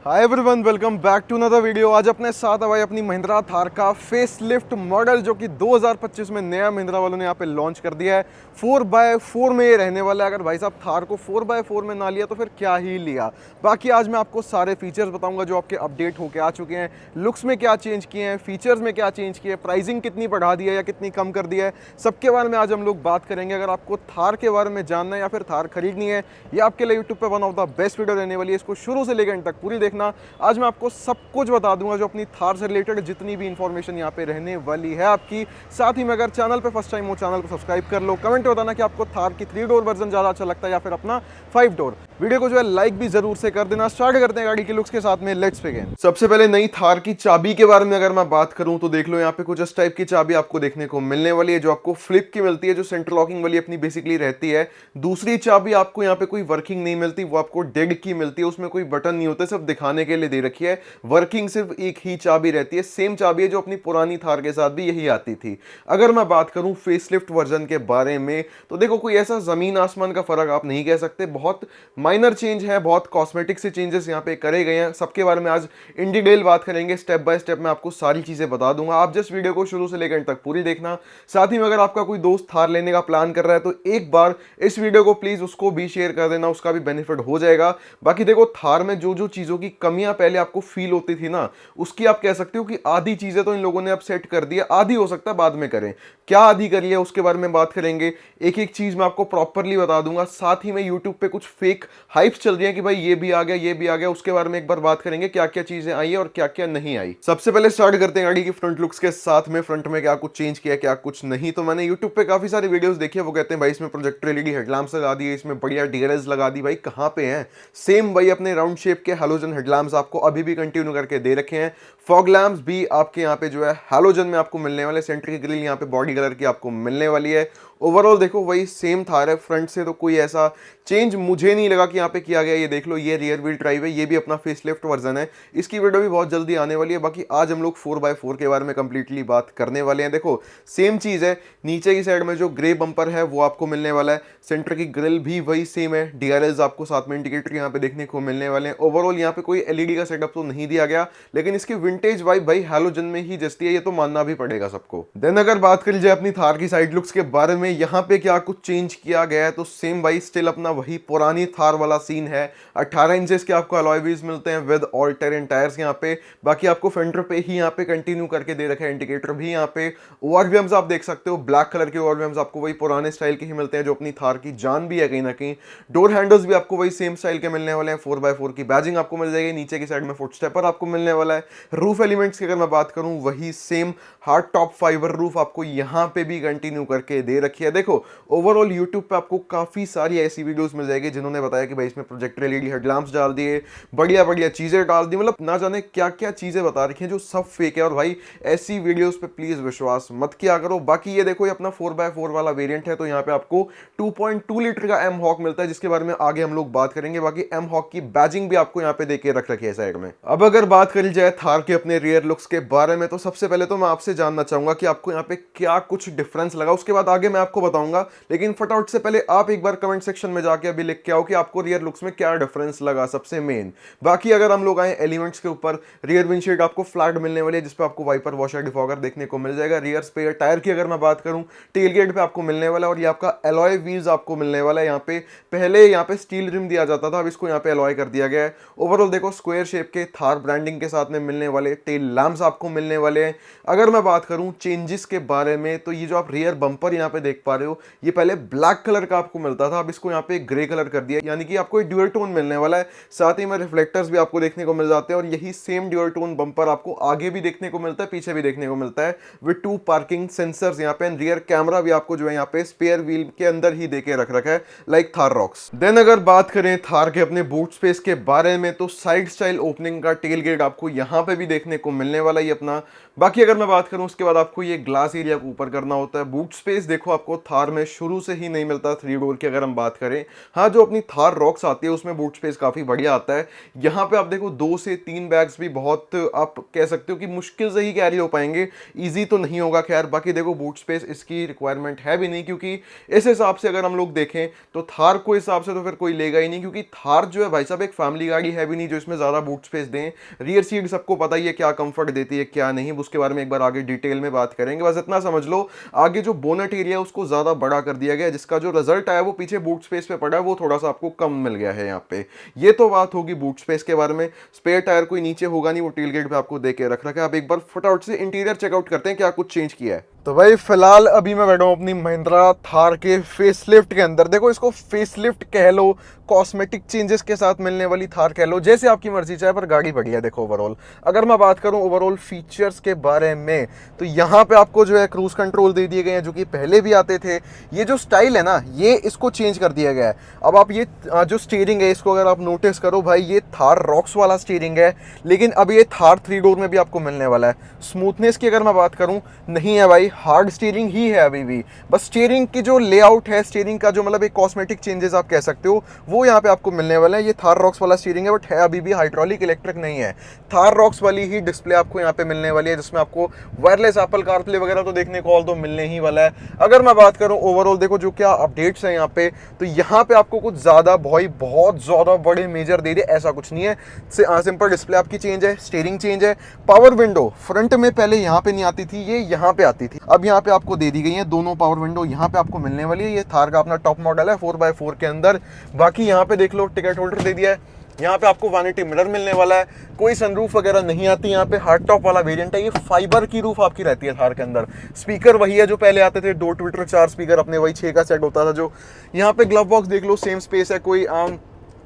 Hi everyone, welcome back to another video. आज अपने साथ है भाई अपनी महिंद्रा थार का फेस लिफ्ट मॉडल जो कि 2025 में नया महिंद्रा वालों ने यहाँ पे लॉन्च कर दिया है। 4x4 में ये रहने वाला है। अगर भाई साहब थार को 4x4 में ना लिया तो फिर क्या ही लिया। बाकी आज मैं आपको सारे फीचर्स बताऊंगा जो आपके अपडेट होके आ चुके हैं। लुक्स में क्या चेंज किए हैं, फीचर्स में क्या चेंज किए, प्राइसिंग कितनी बढ़ा दी है या कितनी कम कर दिया है, सबके बारे में आज हम लोग बात करेंगे। अगर आपको थार के बारे में जानना है या फिर थार खरीदनी है, ये आपके लिए यूट्यूब पे one of the best video रहने वाली है। इसको शुरू से लेकर एंड तक पूरी देखना। आज मैं आपको सब कुछ बता दूंगा जो अपनी थार से रिलेटेड जितनी भी इंफॉर्मेशन यहाँ पे रहने वाली है आपकी। साथ ही में अगर चैनल पे फर्स्ट टाइम हो, चैनल को सब्सक्राइब कर लो। कमेंट में बताना कि आपको थार की 3 डोर वर्जन ज्यादा अच्छा लगता है या फिर अपना 5 डोर। वीडियो को जो है लाइक भी जरूर से कर देना। स्टार्ट करते हैं गाड़ी के लुक्स के साथ में। Let's begin. सबसे पहले नई थार की चाबी के बारे में अगर मैं बात करूं तो देख लो, यहाँ पे कुछ इस टाइप की चाबी आपको देखने को मिलने वाली है जो आपको फ्लिप की मिलती है, जो सेंटर लॉकिंग वाली अपनी बेसिकली रहती है। दूसरी चाबी आपको यहाँ पे कोई वर्किंग नहीं मिलती, वो आपको डेड की मिलती है। उसमें कोई बटन नहीं होता, सिर्फ दिखाने के लिए दे रखी है। वर्किंग सिर्फ एक ही चाबी रहती है। सेम चाबी है जो अपनी पुरानी थार के साथ भी यही आती थी। अगर मैं बात करूं फेसलिफ्ट वर्जन के बारे में तो देखो, कोई ऐसा जमीन आसमान का फर्क आप नहीं कह सकते। बहुत माइनर चेंज है, बहुत कॉस्मेटिक से चेंजेस यहाँ पे करे गए हैं। सबके बारे में आज इन डिटेल बात करेंगे। स्टेप बाय स्टेप मैं आपको सारी चीजें बता दूंगा। आप जस्ट वीडियो को शुरू से लेकर अंत तक पूरी देखना। साथ ही में अगर आपका कोई दोस्त थार लेने का प्लान कर रहा है तो एक बार इस वीडियो को प्लीज उसको भी शेयर कर देना, उसका भी बेनिफिट हो जाएगा। बाकी देखो, थार में जो जो चीजों की कमियां पहले आपको फील होती थी ना, उसकी आप कह सकते हो कि आधी चीजें तो इन लोगों ने अब सेट कर दी है। आधी हो सकता है बाद में करें, क्या आधी करी है उसके बारे में बात करेंगे। एक एक चीज मैं आपको प्रॉपरली बता दूंगा। साथ ही में यूट्यूब पे कुछ फेक हाइप्स चल रही है कि भाई ये भी आ गया, ये भी आ गया, उसके बारे में एक बार बात करेंगे, क्या क्या चीजें आई है और क्या क्या नहीं आई। सबसे पहले स्टार्ट करते हैं गाड़ी की फ्रंट लुक्स के साथ में। फ्रंट में क्या कुछ चेंज किया, क्या कुछ नहीं। तो मैंने यूट्यूब पे काफी सारे वीडियोस देखे, वो कहते हैं भाई इसमें प्रोजेक्टर एलईडी हेडलैम्प्स लगा दिए, इसमें बढ़िया डीआरएल्स लगा दी। भाई कहां पे हैं? सेम भाई अपने राउंड शेप के हैलोजन हेडलैम्प्स आपको अभी भी कंटिन्यू करके दे रखे हैं। फॉग लैम्प्स भी आपके यहाँ पे जो है हैलोजन में आपको मिलने वाले। सेंटर की ग्रिल यहाँ पे बॉडी कलर की आपको मिलने वाली है। ओवरऑल देखो वही सेम थार है फ्रंट से, तो कोई ऐसा चेंज मुझे नहीं लगा कि यहाँ पे किया गया। ये देख लो, ये रियर व्हील ड्राइव है, ये भी अपना फेसलिफ्ट वर्जन है। इसकी वीडियो भी बहुत जल्दी आने वाली है। बाकी आज हम लोग 4x4 के बारे में कंप्लीटली बात करने वाले हैं। देखो सेम चीज है, नीचे की साइड में जो ग्रे बम्पर है वो आपको मिलने वाला है। सेंटर की ग्रिल भी वही सेम है। डीआरएल्स आपको साथ में इंडिकेटर यहाँ पे देखने को मिलने वाले हैं। ओवरऑल यहाँ पे कोई एलईडी का सेटअप तो नहीं दिया गया, लेकिन इसकी विंटेज वाइब भाई हैलोजन में ही जस्ती है, ये तो मानना भी पड़ेगा सबको। देन अगर बात कर लीजिए अपनी थार की साइड लुक्स के बारे में, यहाँ पे क्या कुछ चेंज किया गया है तो सेम भाई स्टिल अपना वही पुरानी थार वाला सीन है। 18 इंचेस के आपको अलॉय व्हील्स मिलते हैं विद ऑल टेरेन टायर्स यहाँ पे। बाकी आपको फेंडर पे ही यहाँ पे कंटिन्यू करके दे रखा है। इंडिकेटर भी यहाँ पे। ओआरवीएम्स आप देख सकते हो, ब्लैक कलर के ओआरवीएम्स आपको वही पुराने स्टाइल के ही मिलते हैं जो अपनी थार की जान भी है कहीं ना कहीं। डोर हैंडल्स भी आपको वही सेम स्टाइल के मिलने वाले हैं। 4x4 की बैजिंग आपको मिल जाएगी। नीचे की साइड में फुट स्टेपर आपको मिलने वाला है। रूफ एलिमेंट्स की अगर मैं बात करूं, वही same hard top fibre roof आपको यहां पे भी कंटिन्यू करके दे रखी है। देखो ओवरऑल यूट्यूब पे आपको काफी सारी ऐसी वीडियोस मिल जाएगी जिन्होंने बताया कि भाई इसमें प्रोजेक्टर एलईडी हेडलैम्प्स डाल दिए, बढ़िया बढ़िया चीजें डाल दी, मतलब ना जाने क्या क्या चीजें बता रखी हैं जो सब फेक है। और भाई ऐसी वीडियोस पे प्लीज विश्वास मत किया करो। बाकी ये देखो, ये अपना 4x4 वाला वेरिएंट है, तो यहाँ पे आपको 2.2 लीटर का एम हॉक मिलता है, जिसके बारे में आगे हम लोग बात करेंगे। बाकी एम हॉक की बैजिंग भी आपको यहाँ पे देके रख रखी है साइड में। अब अगर बात करी जाए थार के अपने रियर लुक्स के बारे में, तो सबसे पहले तो मैं आपसे जानना चाहूंगा कि आपको यहाँ पे क्या कुछ डिफरेंस लगा। उसके बाद आगे मैं आपको बताऊंगा, लेकिन फटाफट से पहले आप एक बार कमेंट सेक्शन में जाके अभी लिख के आओ कि आपको रियर लुक्स में क्या डिफरेंस लगा सबसे मेन। बाकी अगर हम लोग आए एलिमेंट्स के ऊपर, रियर विंडशील्ड आपको फ्लैट मिलने वाली है, जिसपे आपको वाइपर, वॉशर, डिफॉगर देखने को मिल जाएगा। रियर स्पेयर टायर की अगर मैं बात करूं, टेल गेट पे आपको मिलने वाला है। और ये आपका एलॉय व्हील्स आपको मिलने वाला है। यहाँ पे पहले यहाँ पे स्टील रिम दिया जाता था, अब इसको यहाँ पे एलॉय कर दिया गया है। ओवरऑल देखो स्क्वायर शेप के थार ब्रांडिंग के साथ में मिलने वाले टेल लैम्प्स आपको मिलने वाले हैं। अगर मैं बात करूं चेंजेस के बारे में, तो ये जो आप रियर बम्पर यहाँ पे देख पा रहे हो, ये पहले ब्लैक कलर का आपको मिलता था, अब इसको यहाँ पे ग्रे कलर कर दिया, यानी कि आपको ड्यूअल टोन मिलने वाला है। साथ ही में रिफ्लेक्टर्स भी आपको देखने को मिल जाते हैं। और यही सेम ड्यूअल टोन बम्पर आपको आगे भी देखने को मिलता है, पीछे भी देखने को मिलता है, विद 2 पार्किंग सेंसर्स यहाँ पे। रियर कैमरा भी आपको जो है यहाँ पे स्पेयर व्हील के अंदर ही देके रख रखा है, लाइक थार रॉक्स। देन अगर बात करें थार के अपने बूट स्पेस के बारे में, तो साइड स्टाइल ओपनिंग का टेल गेट आपको यहाँ पे भी देखने को मिलने वाला है अपना। बाकी अगर मैं बात करूं, उसके बाद आपको ये ग्लास एरिया को ऊपर करना होता है। बूट स्पेस देखो आपको थार में शुरू से ही नहीं मिलता 3 डोर की अगर हम बात करें। हाँ, जो अपनी थार रॉक्स आती है उसमें बूट स्पेस काफ़ी बढ़िया आता है। यहाँ पे आप देखो 2 से 3 बैग्स भी बहुत आप कह सकते हो कि मुश्किल से ही कैरी हो पाएंगे, ईजी तो नहीं होगा खैर। बाकी देखो बूट स्पेस इसकी रिक्वायरमेंट है भी नहीं, क्योंकि इस हिसाब से अगर हम लोग देखें तो थार को हिसाब से तो फिर कोई लेगा ही नहीं, क्योंकि थार जो है भाई साहब एक फैमिली गाड़ी है भी नहीं जो इसमें ज़्यादा बूट स्पेस दें। रियर सीट सबको पता ही है क्या कंफर्ट देती है क्या नहीं, उसके बारे में एक बार आगे डिटेल में बात करेंगे। बस इतना समझ लो आगे जो बोनट एरिया है उसको ज़्यादा बड़ा कर दिया गया है, जिसका जो रिजल्ट आया वो पीछे बूट स्पेस पे पड़ा है, वो थोड़ा सा आपको कम मिल गया है यहाँ पे। ये तो बात होगी बूट स्पेस के बारे में। स्पेयर टायर कोई नीचे होगा नहीं, वो टेल गेट पे आपको दे के रख रखा है। आप एक बार फटाफट से इंटीरियर चेकआउट करते हैं क्या कुछ चेंज किया है। तो भाई फिलहाल अभी मैं बैठा हूँ अपनी महिंद्रा थार के फेसलिफ्ट के अंदर। देखो इसको फेसलिफ्ट कह लो, कॉस्मेटिक चेंजेस के साथ मिलने वाली थार कह लो, जैसे आपकी मर्जी चाहे, पर गाड़ी बढ़िया। देखो ओवरऑल अगर मैं बात करूं ओवरऑल फीचर्स के बारे में, तो यहाँ पे आपको जो है क्रूज कंट्रोल दे दिए गए हैं जो कि पहले भी आते थे। ये जो स्टाइल है ना, ये इसको चेंज कर दिया गया है। अब आप ये जो स्टीयरिंग है इसको अगर आप नोटिस करो भाई, ये थार रॉक्स वाला स्टीयरिंग है, लेकिन अब ये थार 3 डोर में भी आपको मिलने वाला है। स्मूथनेस की अगर मैं बात करूं, नहीं है भाई, हार्ड स्टीयरिंग ही है अभी भी। बस स्टीयरिंग की जो लेआउट है, स्टीयरिंग का जो मतलब एक कॉस्मेटिक चेंजेस आप कह सकते हो, वो यहाँ पे आपको मिलने वाला है। ये थार रॉक्स वाला स्टीयरिंग है, बट है अभी भी हाइड्रोलिक इलेक्ट्रिक नहीं है। थार रॉक्स वाली ही डिस्प्ले आपको यहाँ पे मिलने वाली है, जिसमें आपको वायरलेस एप्पल कारप्ले वगैरह तो देखने को ऑल तो मिलने ही वाला है। अगर मैं बात करूँ ओवरऑल देखो जो क्या अपडेट्स है यहाँ पे, तो यहाँ पे आपको कुछ ज़्यादा भाई बहुत ज़्यादा बड़े मेजर दे दिए ऐसा कुछ नहीं है। सिंपल डिस्प्ले आपकी चेंज है, स्टीयरिंग चेंज है। पावर विंडो फ्रंट में पहले यहाँ पे नहीं आती थी, ये यहाँ पे आती थी, अब यहाँ पे आपको दे दी गई है। दोनों पावर विंडो यहाँ पे आपको मिलने वाली है। ये थार का अपना टॉप मॉडल है 4x4 के अंदर। बाकी यहाँ पे देख लो टिकट होल्डर दे दिया है। यहाँ पे आपको वैनिटी मिरर मिलने वाला है। कोई सनरूफ वगैरह नहीं आती यहाँ पे, हार्ड टॉप वाला वेरिएंट है। ये फाइबर की रूफ आपकी रहती है थार के अंदर। स्पीकर वही है जो पहले आते थे, 2 ट्विटर 4 स्पीकर अपने वही 6 का सेट होता था। जो यहाँ पे ग्लव बॉक्स देख लो, सेम स्पेस है, कोई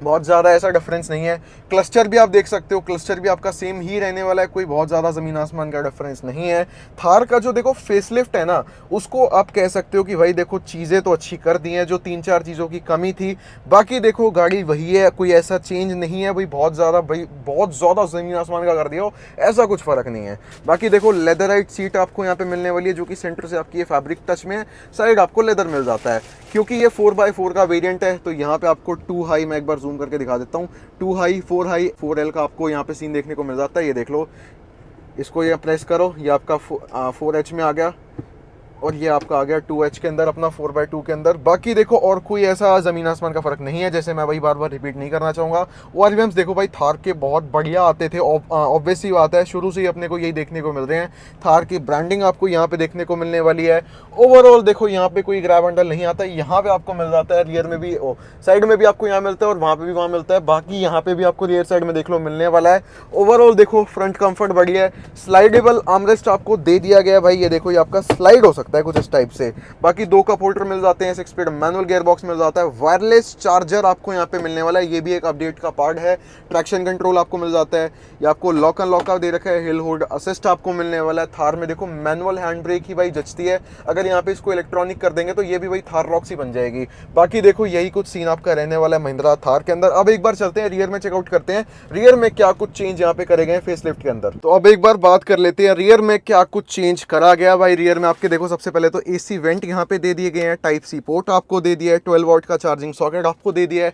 बहुत ज़्यादा ऐसा डिफरेंस नहीं है। क्लस्टर भी आप देख सकते हो, क्लस्टर भी आपका सेम ही रहने वाला है, कोई बहुत ज़्यादा ज़मीन आसमान का डिफरेंस नहीं है। थार का जो देखो फेसलिफ्ट है ना, उसको आप कह सकते हो कि भाई देखो चीज़ें तो अच्छी कर दी हैं, जो 3-4 चीज़ों की कमी थी। बाकी देखो गाड़ी वही है, कोई ऐसा चेंज नहीं है भाई बहुत ज़्यादा ज़मीन आसमान का कर दिया हो, ऐसा कुछ फ़र्क नहीं है। बाकी देखो लेदराइट सीट आपको यहाँ पे मिलने वाली है, जो कि सेंटर से आपकी ये फैब्रिक टच में है, साइड आपको लेदर मिल जाता है। क्योंकि ये 4x4 का वेरिएंट है, तो यहाँ पे आपको 2 हाई, मैं एक बार जूम करके दिखा देता हूँ, 2 हाई 4L का आपको यहाँ पे सीन देखने को मिल जाता है। ये देख लो, इसको ये प्रेस करो, ये आपका 4H में आ गया, और ये आपका आ गया 2H के अंदर, अपना 4x2 के अंदर। बाकी देखो और कोई ऐसा ज़मीन आसमान का फ़र्क नहीं है, जैसे मैं वही बार बार रिपीट नहीं करना चाहूँगा। ORVMs देखो भाई थार के बहुत बढ़िया आते थे, ऑब्वियस सी बात है, शुरू से ही अपने को यही देखने को मिल रहे हैं। थार की ब्रांडिंग आपको यहाँ पे देखने को मिलने वाली है। ओवरऑल देखो यहाँ पे कोई ग्रैब हैंडल नहीं आता, यहाँ पे आपको मिल जाता है। रियर में भी साइड में भी आपको यहाँ मिलता है, और वहाँ पे भी वहाँ मिलता है। बाकी यहाँ पे भी आपको रियर साइड में देख लो मिलने वाला है। ओवरऑल देखो फ्रंट कंफर्ट बढ़िया है। स्लाइडेबल आर्मरेस्ट आपको दे दिया गया है भाई, ये देखो ये आपका स्लाइड हो सकता है कुछ इस टाइप से। बाकी 2 कप होल्डर मिल जाते हैं, 6 स्पीड मैनुअल गियर बॉक्स मिल जाता है। वायरलेस चार्जर आपको यहाँ पे मिलने वाला है, ये भी एक अपडेट का पार्ट है। ट्रैक्शन कंट्रोल आपको मिल जाता है। ये आपको लॉक एंड लॉक का दे रखा है। हिल होल्ड असिस्ट आपको मिलने वाला है। थार में देखो मैनुअल हैंड ब्रेक ही भाई जचती है, अगर यहाँ पे इसको इलेक्ट्रॉनिक कर देंगे तो ये भी भाई थार रॉक्स ही बन जाएगी। बाकी देखो यही कुछ सीन आपका रहने वाला है महिंद्रा थार के अंदर। अब एक बार चलते हैं रियर में, चेकआउट करते हैं रियर में क्या कुछ चेंज यहाँ पे करे गए फेसलिफ्ट के अंदर। तो अब एक बार बात कर लेते हैं रियर में क्या कुछ चेंज करा गया भाई। रियर में आपके देखो सबसे पहले तो AC वेंट यहाँ पे दे दिए गए हैं, टाइप C पोर्ट आपको दे दिया है, 12 वॉट का चार्जिंग सॉकेट आपको दे दिया है।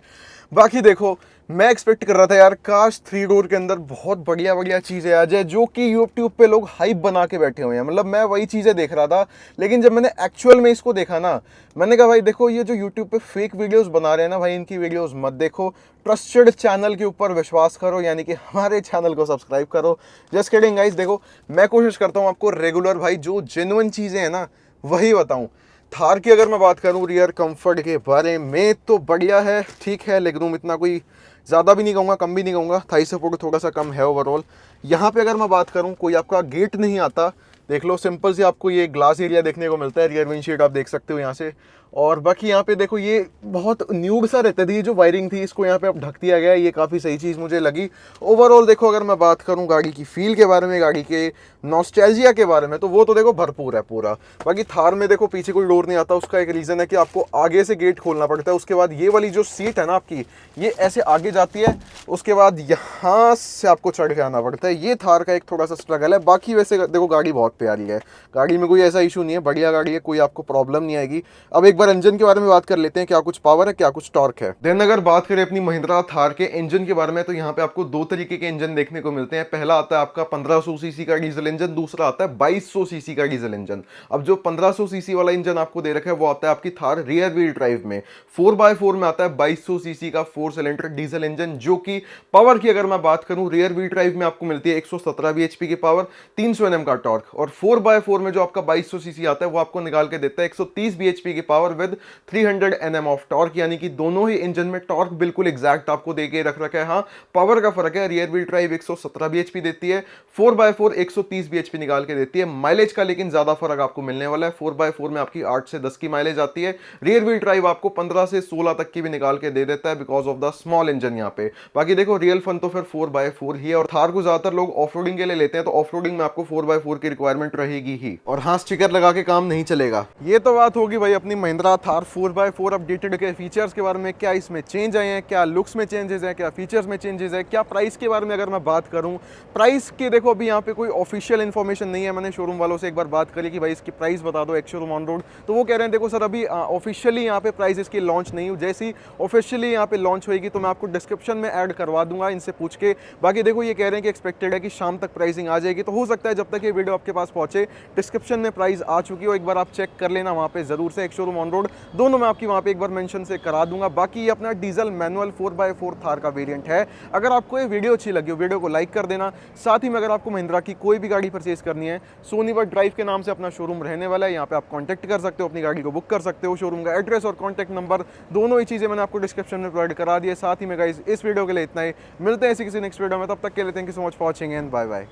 बाकी देखो मैं एक्सपेक्ट कर रहा था यार, काश 3 डोर के अंदर बहुत बढ़िया बढ़िया चीज़ें आ जाए, जो कि यूट्यूब पे लोग हाइप बना के बैठे हुए हैं। मतलब मैं वही चीज़ें देख रहा था, लेकिन जब मैंने एक्चुअल में इसको देखा ना, मैंने कहा भाई देखो ये जो यूट्यूब पे फेक वीडियोस बना रहे हैं ना भाई, इनकी वीडियोस मत देखो, ट्रस्टेड चैनल के ऊपर विश्वास करो, यानी कि हमारे चैनल को सब्सक्राइब करो। जस्ट किडिंग गाइस, देखो मैं कोशिश करता हूँ आपको रेगुलर भाई जो जेन्युइन चीज़ें हैं ना वही बताऊँ। थार की अगर मैं बात करूँ रियर कंफर्ट के बारे में, तो बढ़िया है, ठीक है। लेग रूम इतना कोई ज़्यादा भी नहीं कहूँगा, कम भी नहीं कहूँगा, थाई सपोर्ट थोड़ा सा कम है ओवरऑल। यहाँ पे अगर मैं बात करूँ, कोई आपका गेट नहीं आता, देख लो सिंपल से आपको ये ग्लास एरिया देखने को मिलता है। रियर विंडशील्ड आप देख सकते हो यहाँ से, और बाकी यहाँ पे देखो ये बहुत न्यूड सा रहता थी, ये जो वायरिंग थी इसको यहाँ पे अब ढक दिया गया है, ये काफ़ी सही चीज़ मुझे लगी। ओवरऑल देखो अगर मैं बात करूँ गाड़ी की फील के बारे में, गाड़ी के नॉस्टैल्जिया के बारे में, तो वो तो देखो भरपूर है पूरा। बाकी थार में देखो पीछे कोई डोर नहीं आता, उसका एक रीज़न है कि आपको आगे से गेट खोलना पड़ता है। उसके बाद ये वाली जो सीट है ना आपकी, ये ऐसे आगे जाती है, उसके बाद यहाँ से आपको चढ़ के आना पड़ता है। ये थार का एक थोड़ा सा स्ट्रगल है। बाकी वैसे देखो गाड़ी बहुत प्यारी है, गाड़ी में कोई ऐसा इशू नहीं है, बढ़िया गाड़ी है, कोई आपको प्रॉब्लम नहीं आएगी। अब एक बार इंजन के बारे में बात कर लेते हैं, क्या कुछ पावर है, क्या कुछ टॉर्क है। देन अगर बात करें अपनी महिंद्रा थार के इंजन के बारे में, तो यहाँ पे आपको दो तरीके के इंजन देखने को मिलते हैं। पहला आता है आपका 1500 सीसी का डीजल इंजन, दूसरा आता है 2200 सीसी का डीजल इंजन। अब जो 1500 सीसी वाला इंजन आपको दे रखा है वो आता है आपकी थार रियर व्हील ड्राइव में, 4x4 में आता है 2200 सीसी का 4 सिलेंडर डीजल इंजन, जो कि पावर की अगर मैं बात करूं रियर व्हील ड्राइव में आपको मिलती है 117 bhp की पावर, 300 Nm का टॉर्क। और 4x4 में जो आपका 2200 सीसी आता है वो आपको निकाल के देता है 130 bhp की power with 300 Nm of torque. यानी कि दोनों ही इंजन में टॉर्क बिल्कुल एग्जैक्ट आपको देके रख रखा है। हाँ, पावर का फर्क है, रियर व्हील ड्राइव 117 bhp देती है, 4x4 130 bhp निकाल के देती है। माइलेज का लेकिन ज्यादा फर्क आपको मिलने वाला है, 4x4 में आपकी 8 से 10 की माइलेज आती है, रियर व्हील ड्राइव आपको 15 से 16 तक की भी निकाल के दे देता है because of the small engine यहाँ पे। बाकी देखो रियल फन तो फिर 4x4 ही है, और थार को ज्यादातर लोग ऑफ रोडिंग के लिए लेते हैं, तो ऑफ रोडिंग में आपको 4x4 की रिक्वायरमेंट रहेगी ही। और हाँ, स्टिकर लगा के काम नहीं चलेगा। ये तो बात होगी भाई अपनी महिंद्रा थार 4x4 अपडेटेड के फीचर्स के बारे में, क्या इसमें चेंज आए हैं, क्या लुक्स में चेंजेस है, क्या फीचर्स में चेंजेस है, क्या प्राइस के बारे में अगर मैं बात करूं। प्राइस के देखो अभी यहाँ पे कोई ऑफिशियल इन्फॉर्मेशन नहीं है। मैंने शोरूम वालों से एक बार बात करी कि भाई इसकी प्राइस बता दो, एक शोरूम ऑन रोड, तो वो कह रहे हैं देखो सर अभी ऑफिशियली यहाँ पे प्राइस इसकी लॉन्च नहीं हुई, जैसी ऑफिशियली यहाँ पे लॉन्च होगी तो मैं आपको डिस्क्रिप्शन में ऐड करवा दूंगा इनसे पूछ के। बाकी देखो ये कह रहे हैं कि एक्सपेक्टेड है कि शाम तक प्राइसिंग आ जाएगी, तो हो सकता है जब तक ये वीडियो आपके पास पहुंचे डिस्क्रिप्शन में प्राइस आ चुकी हो, एक बार आप चेक कर लेना वहाँ पे जरूर से। एक शोरूम ऑन रोड दोनों मैं आपकी वहाँ पे एक बार मेंशन से करा दूंगा। बाकी ये अपना डीजल मैनुअल 4x4 थार का वेरिएंट है। अगर आपको ये वीडियो अच्छी लगी हो, वीडियो को लाइक कर देना। साथ ही में अगर आपको महिंद्रा की कोई भी गाड़ी परचेज करनी है, सोनीपत ड्राइव के नाम से अपना शोरूम रहने वाला है, यहाँ पे आप कॉन्टैक्ट कर सकते हो, अपनी गाड़ी को बुक कर सकते हो। शोरूम का एड्रेस और कॉन्टैक्ट नंबर दोनों ही चीज़ें मैंने आपको डिस्क्रिप्शन में प्रोवाइड करा दिए। साथ ही में गाइस इस वीडियो के लिए इतना ही, मिलते हैं किसी नेक्स्ट वीडियो में, तब तक के लिए thank you so much for watching and bye bye.